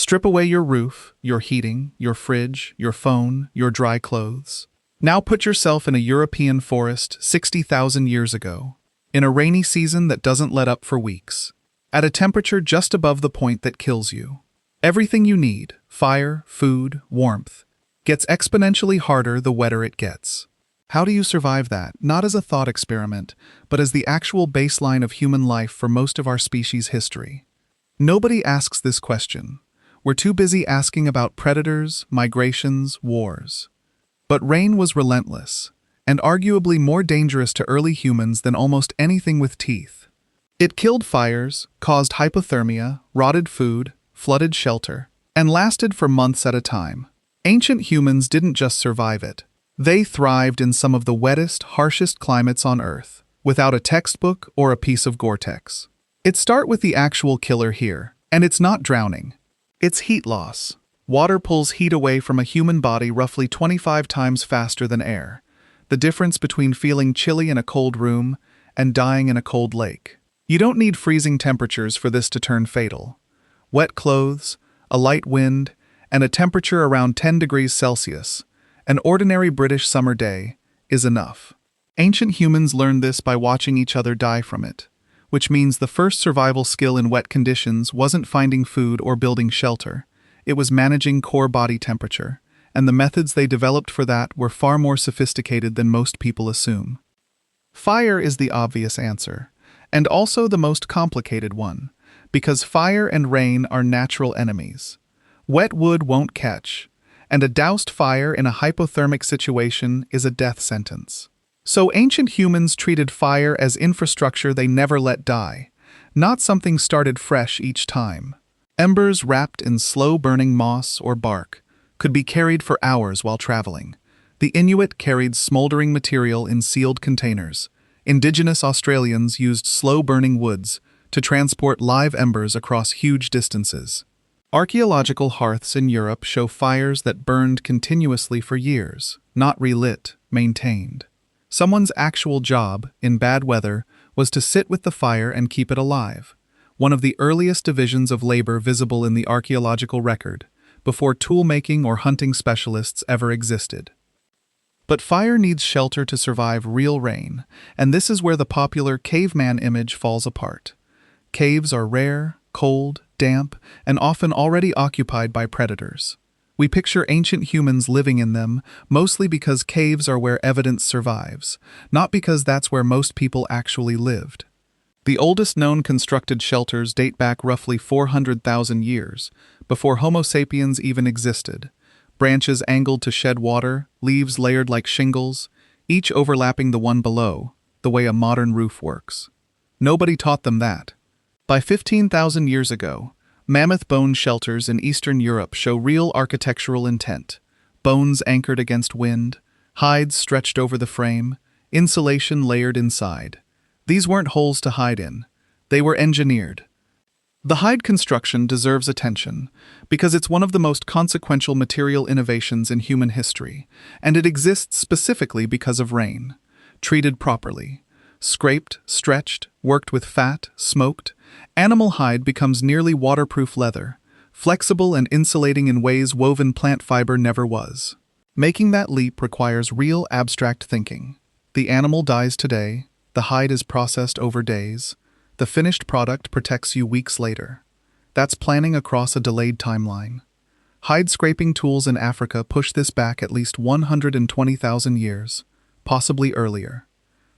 Strip away your roof, your heating, your fridge, your phone, your dry clothes. Now put yourself in a European forest 60,000 years ago, in a rainy season that doesn't let up for weeks, at a temperature just above the point that kills you. Everything you need, fire, food, warmth, gets exponentially harder the wetter it gets. How do you survive that, not as a thought experiment, but as the actual baseline of human life for most of our species' history? Nobody asks this question. We're too busy asking about predators, migrations, wars. But rain was relentless, and arguably more dangerous to early humans than almost anything with teeth. It killed fires, caused hypothermia, rotted food, flooded shelter, and lasted for months at a time. Ancient humans didn't just survive it. They thrived in some of the wettest, harshest climates on Earth, without a textbook or a piece of Gore-Tex. It starts with the actual killer here, and it's not drowning. It's heat loss. Water pulls heat away from a human body roughly 25 times faster than air. The difference between feeling chilly in a cold room and dying in a cold lake. You don't need freezing temperatures for this to turn fatal. Wet clothes, a light wind, and a temperature around 10 degrees Celsius, an ordinary British summer day, is enough. Ancient humans learned this by watching each other die from it, which means the first survival skill in wet conditions wasn't finding food or building shelter. It was managing core body temperature, and the methods they developed for that were far more sophisticated than most people assume. Fire is the obvious answer, and also the most complicated one, because fire and rain are natural enemies. Wet wood won't catch, and a doused fire in a hypothermic situation is a death sentence. So ancient humans treated fire as infrastructure they never let die, not something started fresh each time. Embers wrapped in slow-burning moss or bark could be carried for hours while traveling. The Inuit carried smoldering material in sealed containers. Indigenous Australians used slow-burning woods to transport live embers across huge distances. Archaeological hearths in Europe show fires that burned continuously for years, not relit, maintained. Someone's actual job, in bad weather, was to sit with the fire and keep it alive. One of the earliest divisions of labor visible in the archaeological record, before tool-making or hunting specialists ever existed. But fire needs shelter to survive real rain, and this is where the popular caveman image falls apart. Caves are rare, cold, damp, and often already occupied by predators. We picture ancient humans living in them, mostly because caves are where evidence survives, not because that's where most people actually lived. The oldest known constructed shelters date back roughly 400,000 years, before Homo sapiens even existed. Branches angled to shed water, leaves layered like shingles, each overlapping the one below, the way a modern roof works. Nobody taught them that. By 15,000 years ago, mammoth bone shelters in Eastern Europe show real architectural intent. Bones anchored against wind, hides stretched over the frame, insulation layered inside. These weren't holes to hide in. They were engineered. The hide construction deserves attention because it's one of the most consequential material innovations in human history, and it exists specifically because of rain. Treated properly, scraped, stretched, worked with fat, smoked, animal hide becomes nearly waterproof leather, flexible and insulating in ways woven plant fiber never was. Making that leap requires real abstract thinking. The animal dies today, the hide is processed over days, the finished product protects you weeks later. That's planning across a delayed timeline. Hide scraping tools in Africa push this back at least 120,000 years, possibly earlier.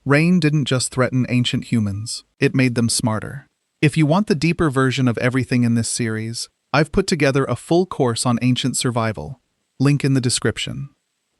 Rain didn't just threaten ancient humans, it made them smarter. If you want the deeper version of everything in this series, I've put together a full course on ancient survival. Link in the description.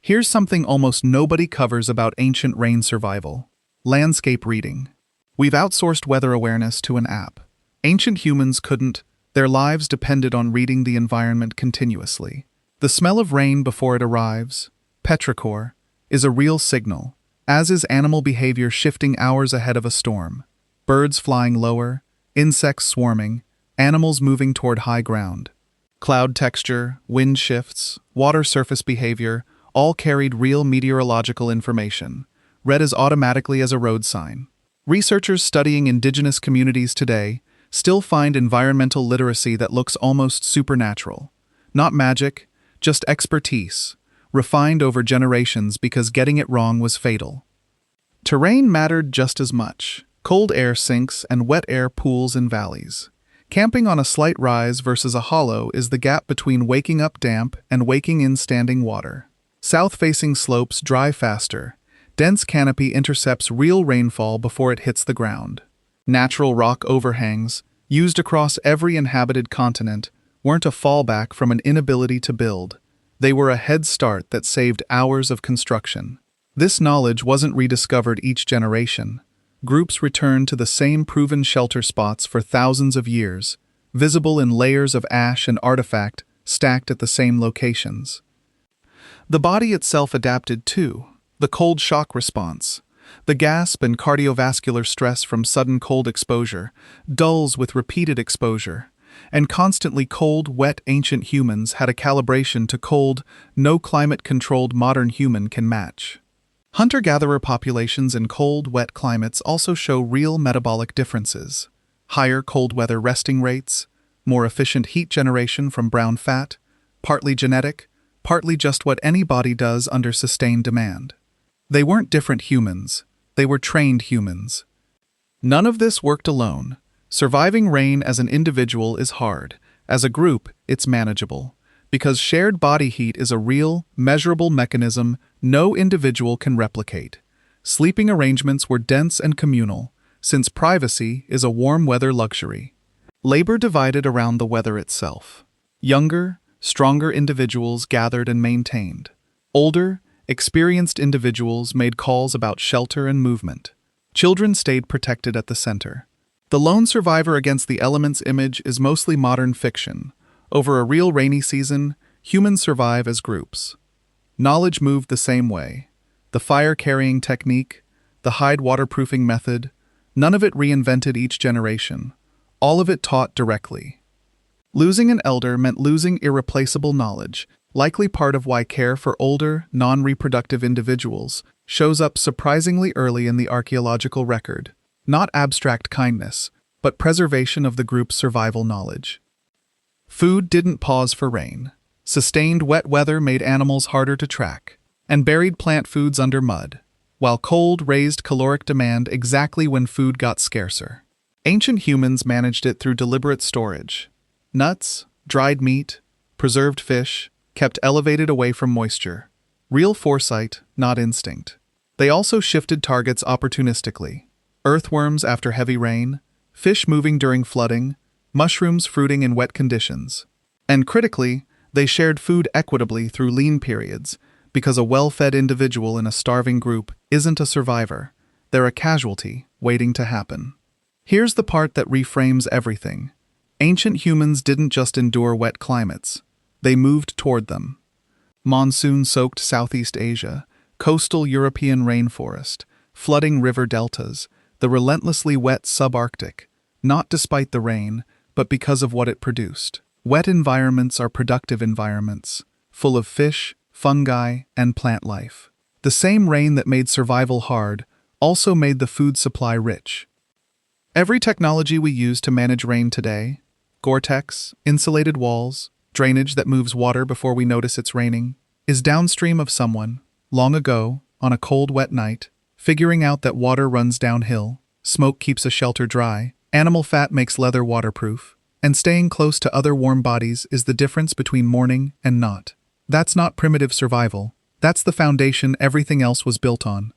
Here's something almost nobody covers about ancient rain survival. Landscape reading. We've outsourced weather awareness to an app. Ancient humans couldn't. Their lives depended on reading the environment continuously. The smell of rain before it arrives, petrichor, is a real signal, as is animal behavior shifting hours ahead of a storm. Birds flying lower, insects swarming, animals moving toward high ground. Cloud texture, wind shifts, water surface behavior, all carried real meteorological information, read as automatically as a road sign. Researchers studying indigenous communities today still find environmental literacy that looks almost supernatural. Not magic, just expertise, refined over generations because getting it wrong was fatal. Terrain mattered just as much. Cold air sinks and wet air pools in valleys. Camping on a slight rise versus a hollow is the gap between waking up damp and waking in standing water. South-facing slopes dry faster. Dense canopy intercepts real rainfall before it hits the ground. Natural rock overhangs, used across every inhabited continent, weren't a fallback from an inability to build. They were a head start that saved hours of construction. This knowledge wasn't rediscovered each generation. Groups returned to the same proven shelter spots for thousands of years, visible in layers of ash and artifact stacked at the same locations. The body itself adapted too. The cold shock response, the gasp and cardiovascular stress from sudden cold exposure, dulls with repeated exposure, and constantly cold, wet ancient humans had a calibration to cold, no climate-controlled modern human can match. Hunter-gatherer populations in cold, wet climates also show real metabolic differences. Higher cold weather resting rates, more efficient heat generation from brown fat, partly genetic, partly just what any body does under sustained demand. They weren't different humans, they were trained humans. None of this worked alone. Surviving rain as an individual is hard. As a group, it's manageable. Because shared body heat is a real, measurable mechanism no individual can replicate. Sleeping arrangements were dense and communal, since privacy is a warm weather luxury. Labor divided around the weather itself. Younger, stronger individuals gathered and maintained. Older, experienced individuals made calls about shelter and movement. Children stayed protected at the center. The lone survivor against the elements image is mostly modern fiction. Over a real rainy season, humans survive as groups. Knowledge moved the same way. The fire-carrying technique, the hide waterproofing method, none of it reinvented each generation. All of it taught directly. Losing an elder meant losing irreplaceable knowledge, likely part of why care for older, non-reproductive individuals shows up surprisingly early in the archaeological record. Not abstract kindness, but preservation of the group's survival knowledge. Food didn't pause for rain. Sustained wet weather made animals harder to track, and buried plant foods under mud, while cold raised caloric demand exactly when food got scarcer. Ancient humans managed it through deliberate storage. Nuts, dried meat, preserved fish, kept elevated away from moisture. Real foresight, not instinct. They also shifted targets opportunistically. Earthworms after heavy rain, fish moving during flooding, mushrooms fruiting in wet conditions. And critically, they shared food equitably through lean periods, because a well-fed individual in a starving group isn't a survivor. They're a casualty waiting to happen. Here's the part that reframes everything. Ancient humans didn't just endure wet climates. They moved toward them. Monsoon-soaked Southeast Asia, coastal European rainforest, flooding river deltas, the relentlessly wet subarctic, not despite the rain, but because of what it produced. Wet environments are productive environments, full of fish, fungi, and plant life. The same rain that made survival hard also made the food supply rich. Every technology we use to manage rain today, Gore-Tex, insulated walls, drainage that moves water before we notice it's raining, is downstream of someone, long ago, on a cold, wet night, figuring out that water runs downhill, smoke keeps a shelter dry, animal fat makes leather waterproof, and staying close to other warm bodies is the difference between morning and not. That's not primitive survival. That's the foundation everything else was built on.